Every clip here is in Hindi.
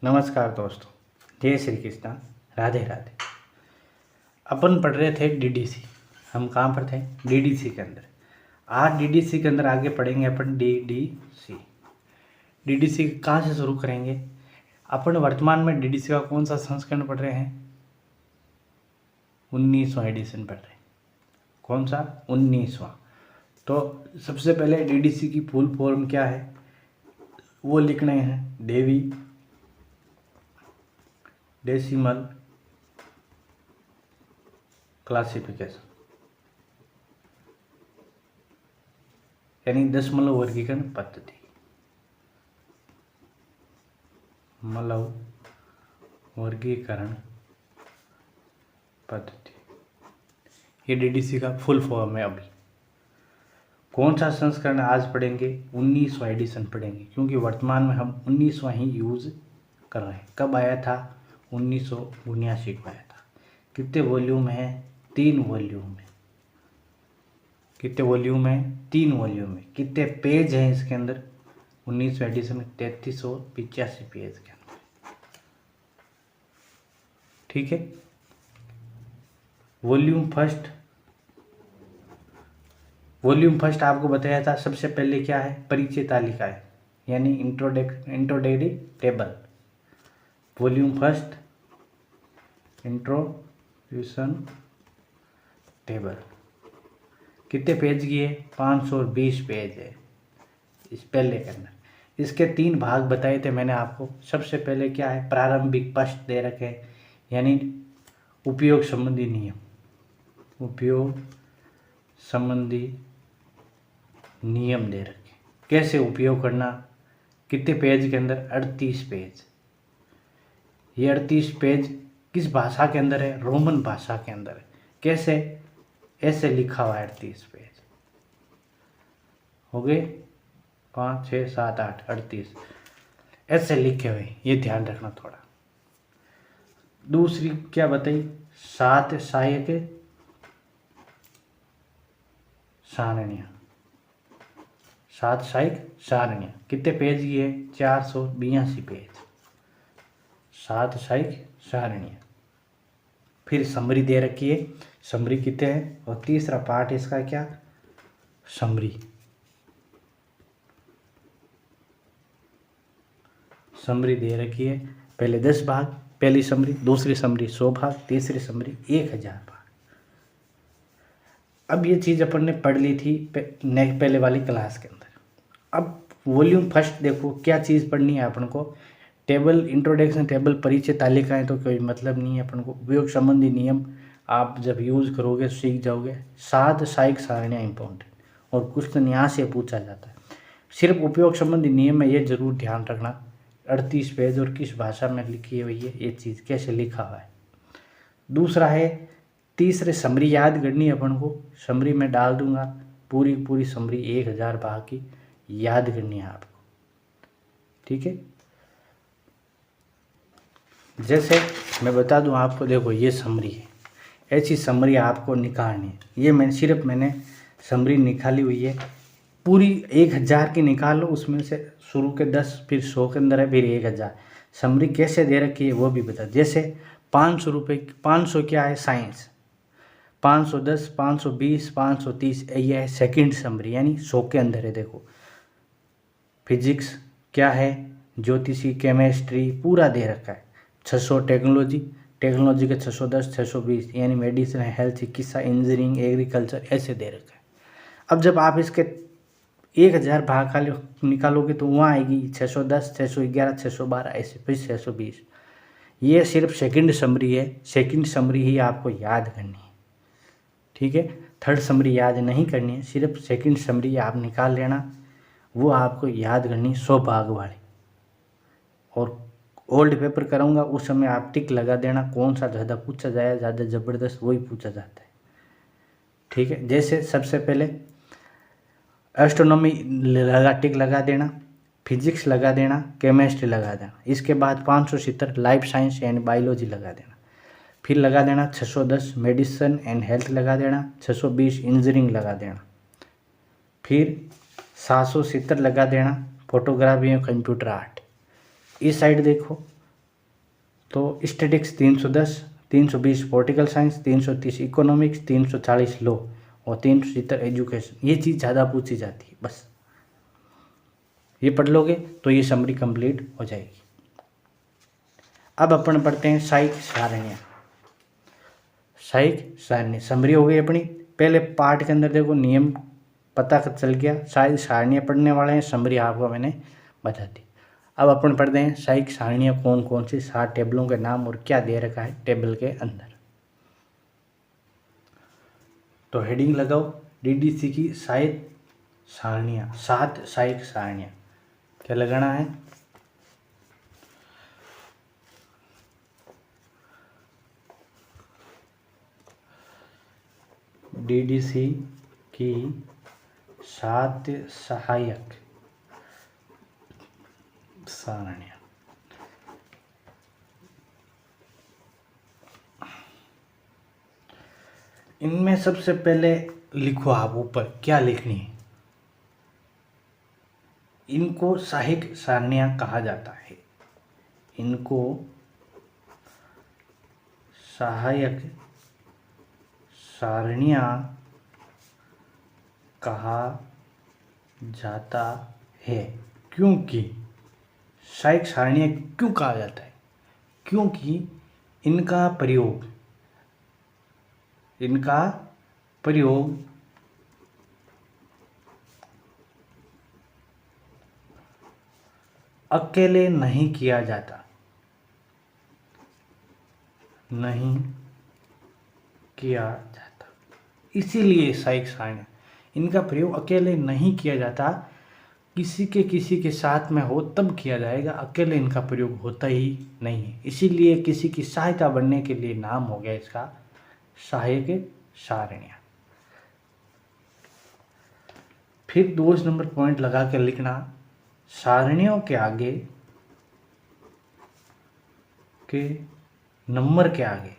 नमस्कार दोस्तों, जय श्री कृष्णा, राधे राधे। अपन पढ़ रहे थे डीडीसी। हम कहाँ पर थे? डीडीसी के अंदर। आज डीडीसी के अंदर आगे पढ़ेंगे अपन डीडीसी। डीडीसी कहाँ से शुरू करेंगे? अपन वर्तमान में डीडीसी का कौन सा संस्करण पढ़ रहे हैं? 19वां एडिशन पढ़ रहे हैं। कौन सा? 19वां। तो सबसे पहले डीडीसी की फुल फॉर्म क्या है वो लिखने हैं। डेसिमल क्लासिफिकेशन, यानी दशमलव वर्गीकरण पद्धति। दशमलव वर्गीकरण पद्धति, ये डीडीसी का फुल फॉर्म है। अभी कौन सा संस्करण आज पढ़ेंगे? 19वां एडिशन पढ़ेंगे, क्योंकि वर्तमान में हम 19वां ही यूज कर रहे हैं। कब आया था? 1979 को आया था। कितने वॉल्यूम है? 3 वॉल्यूम है। कितने वॉल्यूम है? 3 वॉल्यूम है। कितने पेज हैं इसके अंदर? 19वें एडिशन में 3385 पेज के अंदर। ठीक है। वॉल्यूम फर्स्ट आपको बताया था। सबसे पहले क्या है? परिचय तालिका है, यानी introductory table. Volume first introduction table. कितने पेज की है? 520 पेज है इस पहले के अंदर। इसके 3 भाग बताए थे मैंने आपको। सबसे पहले क्या है? प्रारंभिक पृष्ठ दे रखे हैं, यानी उपयोग संबंधी नियम। उपयोग संबंधी नियम दे रखे, कैसे उपयोग करना। कितने पेज के अंदर? 38 पेज। ये 38 पेज किस भाषा के अंदर है? रोमन भाषा के अंदर है। कैसे? ऐसे लिखा हुआ है। 38 पेज हो गए। 5, 6, 7, 8, 38 ऐसे लिखे हुए, ये ध्यान रखना थोड़ा। दूसरी क्या बताई? 7 सहायक सारणियाँ। 7 सहायक सारणियाँ कितने पेज की है? 482 पेज। 7 सहायक सारणियाँ। फिर समरी दे रखी है। समरी कितने हैं? और तीसरा पार्ट इसका क्या? समरी। समरी दे रखी है। पहले 10 भाग, पहली समरी। दूसरी समरी 100 भाग। तीसरी समरी 1000 भाग। अब ये चीज़ अपन ने पढ़ ली थी पहले वाली क्लास के अंदर। अब वॉल्यूम फर्स्ट देखो, क्या चीज़ पढ़नी है अपन को? टेबल, इंट्रोडक्शन टेबल, परिचय तालिकाएं तो कोई मतलब नहीं है अपन को। उपयोग संबंधी नियम आप जब यूज़ करोगे सीख जाओगे। 7 सहायक सारणियाँ इंपॉर्टेंट, और क्वेश्चन यहाँ से पूछा जाता है। सिर्फ उपयोग संबंधी नियम में ये जरूर ध्यान रखना 38 पेज और किस भाषा में लिखी है भैया, ये चीज़ कैसे लिखा हुआ है। दूसरा है तीसरे समरी याद करनी है अपन को। समरी में डाल दूंगा, पूरी समरी 1000 भाग की याद करनी है आपको। ठीक है। जैसे मैं बता दूं आपको, देखो ये समरी है, ऐसी समरी आपको निकालनी है। ये मैंने समरी निकाली हुई है। पूरी 1000 की निकाल लो, उसमें से शुरू के 10, फिर 100 के अंदर है, फिर 1000। समरी कैसे दे रखी है वो भी बता। जैसे 500 रुपये, 500 क्या है? साइंस। 510, 520, 530 ये है सेकंड समरी, यानी 100 के अंदर है। देखो फिजिक्स क्या है? ज्योतिषी, केमिस्ट्री पूरा दे रखा है। 600 टेक्नोलॉजी के 610, 620 यानी मेडिसिन, हेल्थ, चिकित्सा, इंजीनियरिंग, एग्रीकल्चर ऐसे दे रखा है। अब जब आप इसके 1000 भाग खाली निकालोगे तो वहाँ आएगी 610, 611, 612 ऐसे, फिर 620। ये सिर्फ सेकंड समरी है। सेकंड समरी ही आपको याद करनी है। ठीक है। थर्ड समरी याद नहीं करनी है, सिर्फ सेकंड समरी आप निकाल लेना, वो आपको याद करनी 100 भाग वाली। और ओल्ड पेपर कराऊंगा उस समय आप टिक लगा देना, कौन सा ज़्यादा पूछा जाए, ज़्यादा ज़बरदस्त वही पूछा जाता है। ठीक है। जैसे सबसे पहले एस्ट्रोनॉमी टिक लगा देना, फिजिक्स लगा देना, केमिस्ट्री लगा देना। इसके बाद 570 लाइफ साइंस यानी बायोलॉजी लगा देना। फिर लगा देना 610 मेडिसिन एंड हेल्थ लगा देना, 620 इंजीनियरिंग लगा देना। फिर 770 लगा देना फोटोग्राफी और कंप्यूटर आर्ट। इस साइड देखो तो statics 310, 320 political science, 330 economics, 340 law और 370 एजुकेशन। ये चीज़ ज़्यादा पूछी जाती है। बस ये पढ़ लोगे तो ये समरी कंप्लीट हो जाएगी। अब अपन पढ़ते हैं सहायक सारणियाँ। सहायक सारणी समरी हो गई अपनी। पहले पार्ट के अंदर देखो नियम पता चल गया, सहायक सारणियाँ पढ़ने वाले हैं, समरी आपको मैंने बता दी। अब अपन पढ़ते हैं सहायक सारणियाँ कौन कौन सी, 7 टेबलों के नाम और क्या दे रखा है टेबल के अंदर। तो हेडिंग लगाओ डीडीसी की सहायक सारणियाँ, 7 सहायक सारणियाँ। क्या लगाना है? डीडीसी की 7 सहायक सारणियाँ। इनमें सबसे पहले लिखो आप ऊपर क्या लिखनी है। इनको सहायक सारणियाँ कहा जाता है। इनको सहायक सारणियाँ कहा जाता है। क्योंकि सहायक सारणियाँ क्यों कहा जाता है? क्योंकि इनका प्रयोग अकेले नहीं किया जाता, इसीलिए सहायक सारणियाँ, इनका प्रयोग अकेले नहीं किया जाता, किसी के साथ में हो तब किया जाएगा, अकेले इनका प्रयोग होता ही नहीं है। इसीलिए किसी की सहायता बनने के लिए नाम हो गया इसका सहायक सारणियाँ। फिर 2 नंबर पॉइंट लगा के लिखना, सारणियों के आगे के नंबर के आगे,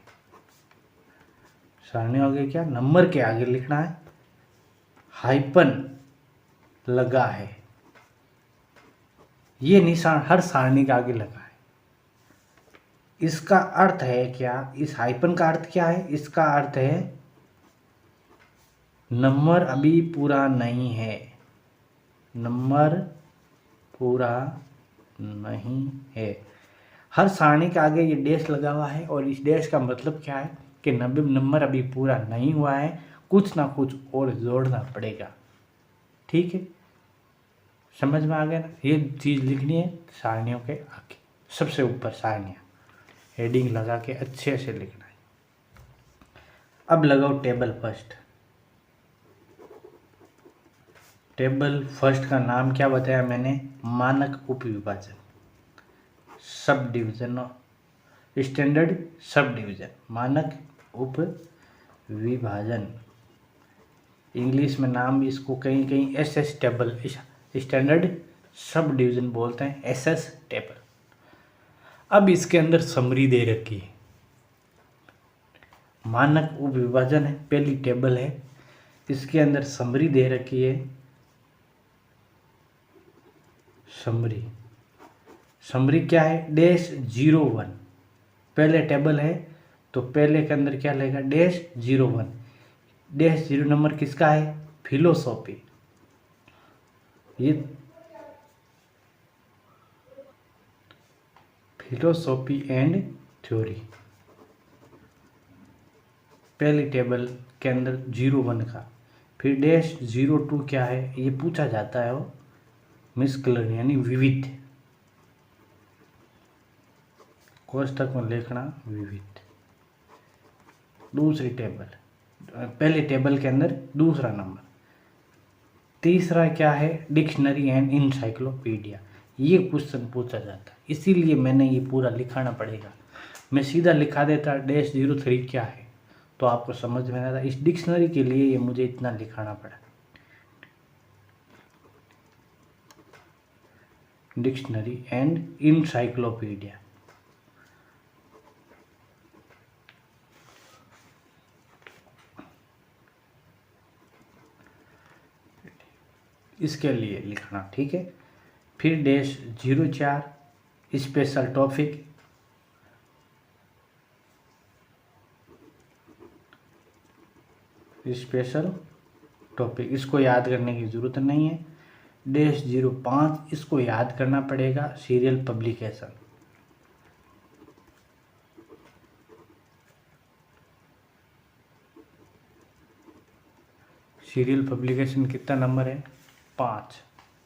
सारणियों आगे क्या नंबर के आगे लिखना है हाइपन लगा है। ये निशान हर सारणी के आगे लगा है। इसका अर्थ है क्या? इस हाइपन का अर्थ क्या है? इसका अर्थ है नंबर अभी पूरा नहीं है, नंबर पूरा नहीं है। हर सारणी के आगे ये डैश लगा हुआ है और इस डैश का मतलब क्या है कि नंबर अभी पूरा नहीं हुआ है, कुछ ना कुछ और जोड़ना पड़ेगा। ठीक है, समझ में आ गया ना? ये चीज़ लिखनी है सारणियों के आगे, सबसे ऊपर सारणियाँ, हेडिंग लगा के अच्छे से लिखना है। अब लगाओ टेबल फर्स्ट। टेबल फर्स्ट का नाम क्या बताया मैंने? मानक उपविभाजन, sub division, standard sub division, मानक उप विभाजन। इंग्लिश में नाम इसको कहीं कहीं SS table, standard sub division बोलते हैं, एसएस टेबल। अब इसके अंदर समरी दे रखी है, मानक उप विभाजन है, पहली टेबल है, इसके अंदर समरी दे रखी है। समरी क्या है? डैश 01, पहले टेबल है तो पहले के अंदर क्या लेगा? डैश 01। डैश 0 नंबर किसका है? फिलोसॉफी। ये फिलोसॉफी एंड थ्योरी, पहली टेबल के अंदर 01 का। फिर डैश 02 क्या है? ये पूछा जाता है वो मिसकलर यानी विविध, कोष्ठक में लिखना विविध। दूसरी टेबल, पहले टेबल के अंदर दूसरा नंबर। तीसरा क्या है? Dictionary and encyclopedia. ये क्वेश्चन पूछा जाता है, इसीलिए मैंने ये पूरा लिखाना पड़ेगा। मैं सीधा लिखा देता डैश 03 क्या है तो आपको समझ में आता। इस डिक्शनरी के लिए ये मुझे इतना लिखाना पड़ा, डिक्शनरी एंड इंसाइक्लोपीडिया। इसके लिए लिखना, ठीक है। फिर dash 04 special topic, special topic, इसको याद करने की ज़रूरत नहीं है। -05 इसको याद करना पड़ेगा, सीरियल पब्लिकेशन। सीरियल पब्लिकेशन कितना नंबर है? 5।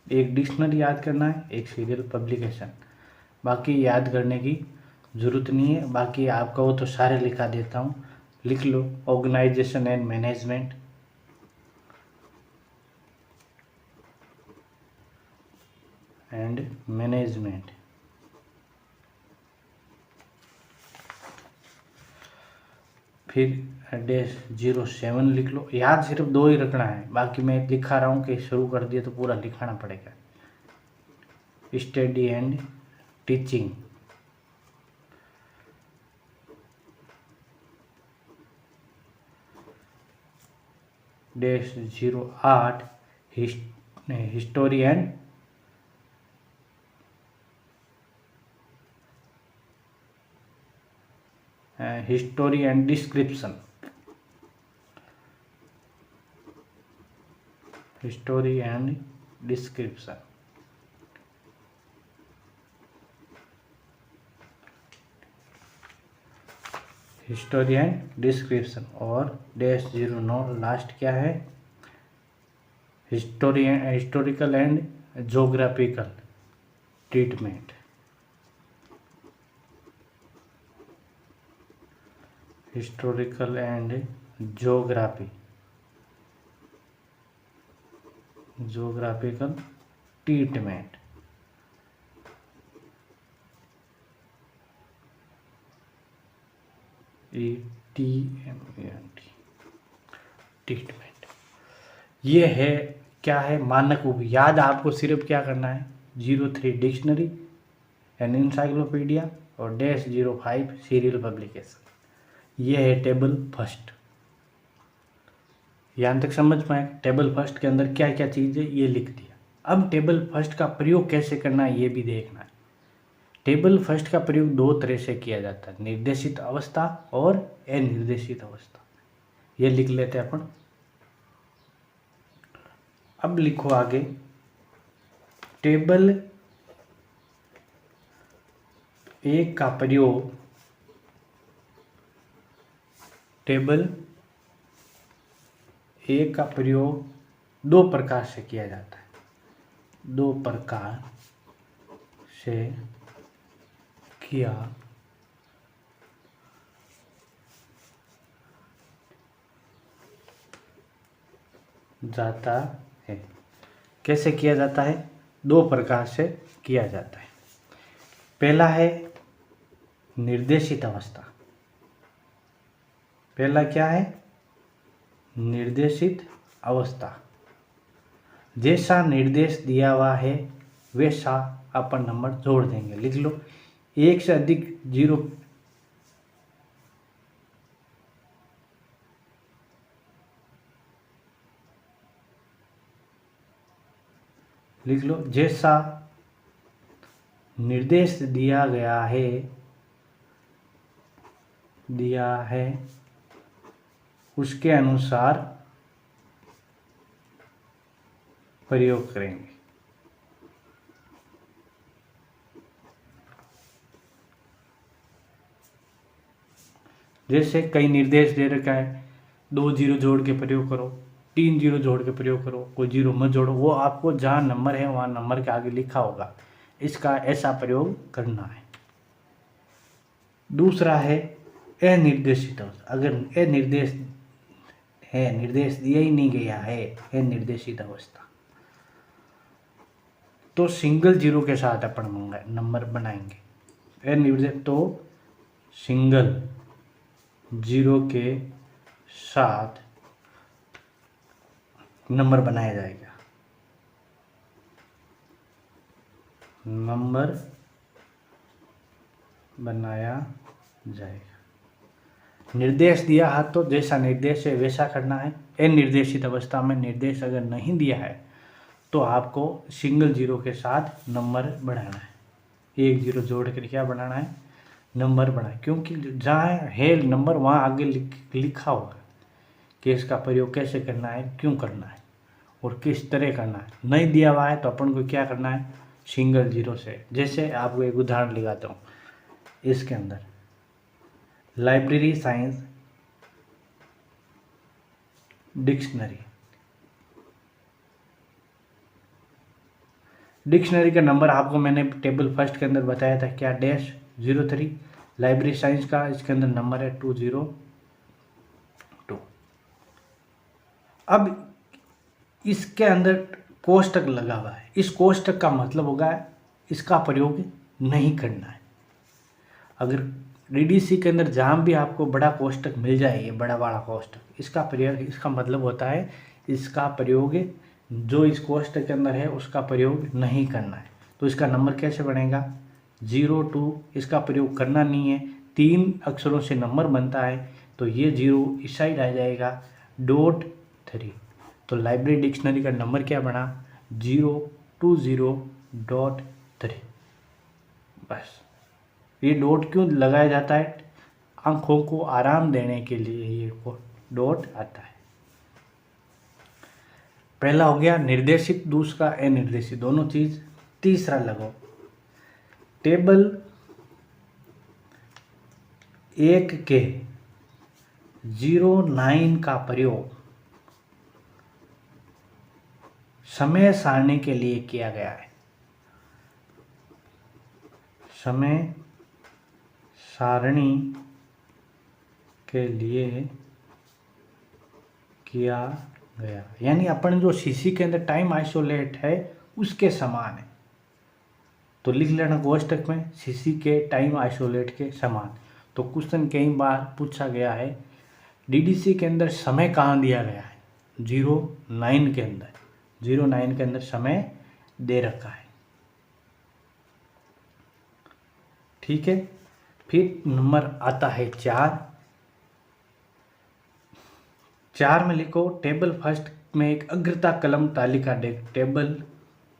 एक डिक्शनरी याद करना है, एक सीरियल पब्लिकेशन, बाकी याद करने की ज़रूरत नहीं है। बाकी आपका वो तो सारे लिखा देता हूँ, लिख लो। ऑर्गेनाइजेशन एंड मैनेजमेंट, फिर -07 लिख लो। याद सिर्फ 2 ही रखना है, बाकी मैं लिखा रहा हूँ कि शुरू कर दिया तो पूरा लिखाना पड़ेगा। Study and teaching, -08 history and description, history and description. History and description. और -09 लास्ट क्या है? Historical and geographical treatment. Historical and geographical treatment. Treatment. ये है क्या है? मानक उप। याद आपको सिर्फ क्या करना है? 03 डिक्शनरी एंड इंसाइक्लोपीडिया और -05 सीरियल पब्लिकेशन। ये है टेबल फर्स्ट। यहाँ तक समझ पाए? टेबल फर्स्ट के अंदर क्या क्या चीज़ है ये लिख दिया। अब टेबल फर्स्ट का प्रयोग कैसे करना है ये भी देखना है। टेबल फर्स्ट का प्रयोग 2 तरह से किया जाता है, निर्देशित अवस्था और अनिर्देशित अवस्था। ये लिख लेते हैं अपन। अब लिखो आगे, टेबल 1 का प्रयोग, टेबल 1 का प्रयोग 2 प्रकार से किया जाता है। 2 प्रकार से किया जाता है। कैसे किया जाता है? 2 प्रकार से किया जाता है। पहला है निर्देशित अवस्था। पहला क्या है? निर्देशित अवस्था। जैसा निर्देश दिया हुआ है वैसा अपन नंबर जोड़ देंगे। लिख लो, 1 से अधिक 0 लिख लो। जैसा निर्देश दिया है उसके अनुसार प्रयोग करेंगे। जैसे कई निर्देश दे रखा है, 2 0 जोड़ के प्रयोग करो, 3 0 जोड़ के प्रयोग करो, कोई 0 मत जोड़ो। वो आपको जहाँ नंबर है वहाँ नंबर के आगे लिखा होगा, इसका ऐसा प्रयोग करना है। दूसरा है अनिर्देशित अवस्था। अगर निर्देश दिया ही नहीं गया है, अनिर्देशित अवस्था, तो सिंगल 0 के साथ अपन नंबर बनाएंगे। अनिर्देशित तो सिंगल 0 के साथ नंबर बनाया जाएगा। नंबर बनाया जाएगा। निर्देश दिया है तो जैसा निर्देश है वैसा करना है। अनिर्देशित अवस्था में निर्देश अगर नहीं दिया है तो आपको सिंगल 0 के साथ नंबर बढ़ाना है। 1 0 जोड़ कर क्या बनाना है? नंबर बढ़ाए। क्योंकि जहाँ है नंबर वहाँ आगे लिखा होगा कि इसका प्रयोग कैसे करना है, क्यों करना है और किस तरह करना है। नहीं दिया हुआ है तो अपन को क्या करना है, सिंगल जीरो से। जैसे आपको एक उदाहरण लगाता हूँ, इसके अंदर लाइब्रेरी साइंस डिक्शनरी का नंबर आपको मैंने टेबल फर्स्ट के अंदर बताया था, क्या -03। लाइब्रेरी साइंस का इसके अंदर नंबर है 202। अब इसके अंदर कोष्टक लगा हुआ है, इस कोष्टक का मतलब होगा इसका प्रयोग नहीं करना है। अगर डीडीसी के अंदर जहाँ भी आपको बड़ा कोष्टक मिल जाए, ये बड़ा कोष्टक, इसका प्रयोग, इसका मतलब होता है इसका प्रयोग जो इस कोष्टक के अंदर है उसका प्रयोग नहीं करना है। तो इसका नंबर कैसे बनेगा, 02। इसका प्रयोग करना नहीं है, 3 अक्षरों से नंबर बनता है, तो ये 0 इस साइड आ जाएगा, .3। तो लाइब्रेरी डिक्शनरी का नंबर क्या बना, 020.3। बस ये डॉट क्यों लगाया जाता है, आंखों को आराम देने के लिए ये डॉट आता है। पहला हो गया निर्देशित, दूसरा अनिर्देशित, दोनों चीज। तीसरा लगाओ, टेबल 1 के 09 का प्रयोग समय सारणी के लिए किया गया है। समय सारणी के लिए किया गया, यानी अपन जो सीसी के अंदर टाइम आइसोलेट है उसके समान है। तो लिख लेना कोष्टक में सीसी के टाइम आइसोलेट के समान। तो क्वेश्चन कई बार पूछा गया है, डीडीसी के अंदर समय कहाँ दिया गया है, 09 के अंदर, 09 के अंदर समय दे रखा है। ठीक है, फिर नंबर आता है 4 में लिखो, टेबल फर्स्ट में एक अग्रता कलम तालिका टेबल,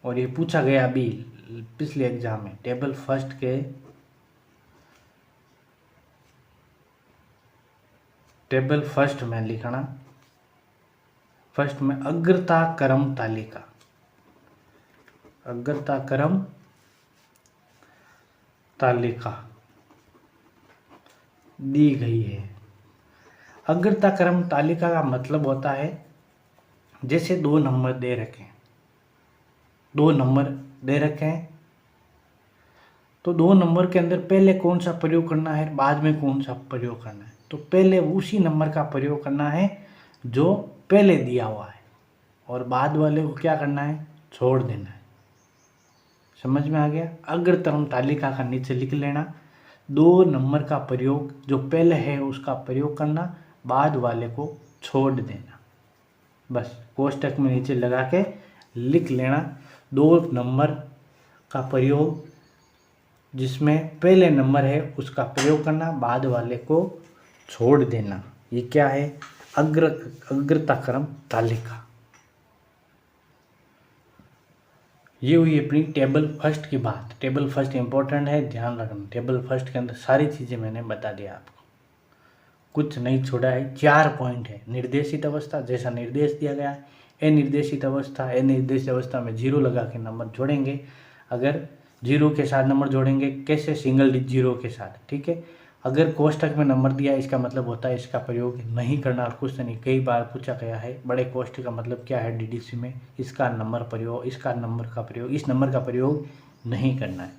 और ये पूछा गया अभी पिछले एग्जाम में, टेबल फर्स्ट के टेबल फर्स्ट में लिखना, फर्स्ट में अग्रता क्रम तालिका, अग्रता क्रम तालिका दी गई है। अग्रता क्रम तालिका का मतलब होता है, जैसे 2 नंबर दे रखे हैं, 2 नंबर दे रखे हैं, तो 2 नंबर के अंदर पहले कौन सा प्रयोग करना है, बाद में कौन सा प्रयोग करना है। तो पहले उसी नंबर का प्रयोग करना है जो पहले दिया हुआ है, और बाद वाले को क्या करना है, छोड़ देना है। समझ में आ गया। अग्रतम तालिका का नीचे लिख लेना, 2 नंबर का प्रयोग जो पहले है उसका प्रयोग करना, बाद वाले को छोड़ देना। बस कोष्टक में नीचे लगा के लिख लेना, 2 नंबर का प्रयोग जिसमें पहले नंबर है उसका प्रयोग करना, बाद वाले को छोड़ देना। ये क्या है, अग्रता क्रम तालिका। ये हुई अपनी टेबल फर्स्ट की बात। टेबल फर्स्ट इंपॉर्टेंट है, ध्यान रखना। टेबल फर्स्ट के अंदर सारी चीज़ें मैंने बता दिया आपको, कुछ नहीं छोड़ा है। 4 पॉइंट है, निर्देशित अवस्था जैसा निर्देश दिया गया है, अनिर्देशित अवस्था, अनिर्देशित अवस्था में 0 लगा के नंबर जोड़ेंगे। अगर 0 के साथ नंबर जोड़ेंगे कैसे, सिंगल 0 के साथ। ठीक है, अगर कोष्टक में नंबर दिया इसका मतलब होता है इसका प्रयोग नहीं करना। क्वेश्चन कई बार पूछा गया है, बड़े कोष्टक का मतलब क्या है डीडीसी में, इसका नंबर प्रयोग, इसका नंबर का प्रयोग, इस नंबर का प्रयोग नहीं करना है।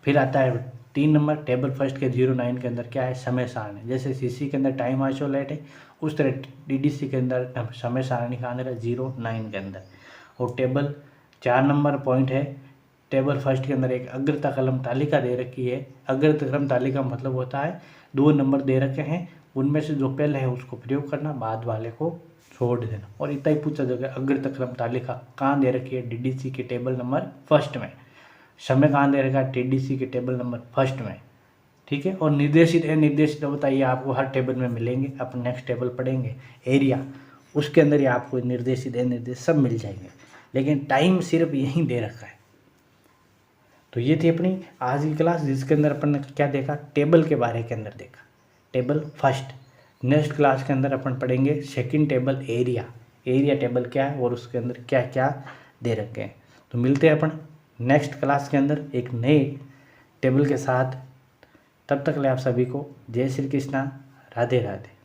फिर आता है 3 नंबर, टेबल फर्स्ट के 09 के अंदर क्या है, समय सारणी। जैसे सीसी के अंदर टाइम आइसोलेट है, उस तरह डीडीसी के अंदर समय सारणी का अंदर है 09 के अंदर। और टेबल 4 नंबर पॉइंट है, टेबल फर्स्ट के अंदर एक अग्रता क्रम तालिका दे रखी है। अग्रता क्रम तालिका मतलब होता है 2 नंबर दे रखे हैं, उनमें से जो पहले है उसको प्रयोग करना, बाद वाले को छोड़ देना। और इतना ही पूछा जाएगा, अग्रता क्रम तालिका कहाँ दे रखी है, डीडीसी के टेबल नंबर फर्स्ट में। समय कहाँ दे रखा है, डीडीसी के टेबल नंबर फर्स्ट में। ठीक है, और निर्देशित अनिर्देशित बताइए आपको हर टेबल में मिलेंगे, अपन नेक्स्ट टेबल पढ़ेंगे एरिया, उसके अंदर ही आपको निर्देशित अनिर्देशित सब मिल जाएंगे, लेकिन टाइम सिर्फ यहीं दे रखा है। तो ये थी अपनी आज की क्लास, जिसके अंदर अपन ने क्या देखा, टेबल के बारे के अंदर देखा, टेबल फर्स्ट नेक्स्ट क्लास के अंदर अपन पढ़ेंगे सेकंड टेबल एरिया टेबल क्या है और उसके अंदर क्या क्या दे रखे हैं। तो मिलते हैं अपन नेक्स्ट क्लास के अंदर एक नए टेबल के साथ। तब तक ले आप सभी को जय श्री कृष्णा, राधे राधे।